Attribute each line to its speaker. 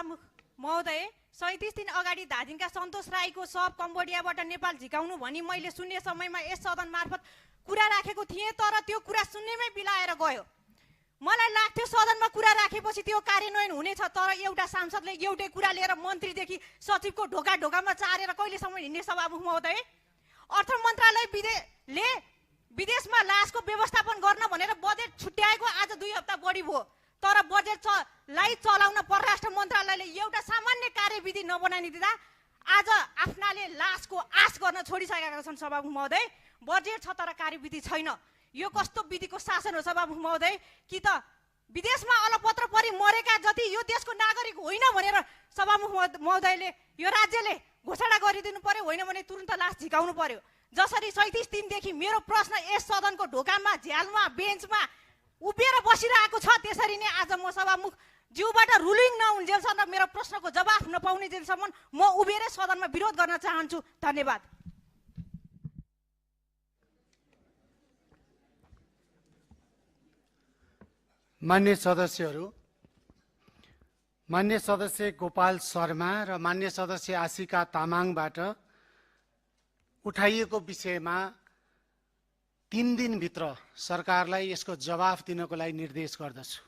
Speaker 1: महोदय 37 दिन अगाडि धादिङका सन्तोष राईको सब कम्बोडियाबाट नेपाल झिकाउनु भनी मैले सुन्ने समयमा यस सदन मार्फत कुरा राखेको थिएँ, तर त्यो कुरा सुन्नेमै बिलाएर गयो। मलाई लाग्थ्यो सदनमा कुरा राखेपछि त्यो कार्यान्वयन हुनेछ, तर एउटा सांसदले एउटै कुरा लिएर मन्त्रीदेखि सचिवको ढोका ढोकामा चारेर कहिलेसम्म हिँड्ने सभामुख महोदय? अर्थ मन्त्रालयले विदेशमा लासको व्यवस्थापन गर्न भनेर बजेट छुट्याएको आज 2 हप्ता बढी भयो, तर बजेटलाई चलाउन परराष्ट्र मन्त्रालयले एउटा सामान्य कार्यविधि नबनाइदिँदा आज आफ्नाले लासको आश गर्न छोडिसकेका छन् सभामुख महोदय। बजेट छ तर कार्यविधि छैन। यो कस्तो विधिको शासन हो सभामुख महोदय? कि त विदेशमा अलपत्र परि मरेका जति यो देशको नागरिक होइन भनेर सभामुख महोदयले यो राज्यले घोषणा गरिदिनु पर्यो, होइन भने तुरुन्त लास झिकाउनु पर्यो। जसरी 37 दिनदेखि मेरो प्रश्न यस सदनको ढोकामा झ्यालमा बेन्चमा उभिएर बसिरहेको छ, त्यसरी नै आज म सभामुख ज्यूबाट रुलिङ नहुन्जेलसम्म मेरो प्रश्नको जवाफ नपाउने जेलसम्म म उभिएर सदनमा विरोध गर्न चाहन्छु। धन्यवाद।
Speaker 2: मान्य सदस्यहरू, मान्य सदस्य गोपाल शर्मा र मान्य सदस्य आशिका तामाङबाट उठाइएको विषयमा 3 दिनभित्र सरकारलाई यसको जवाफ दिनको लागि निर्देश गर्दछु।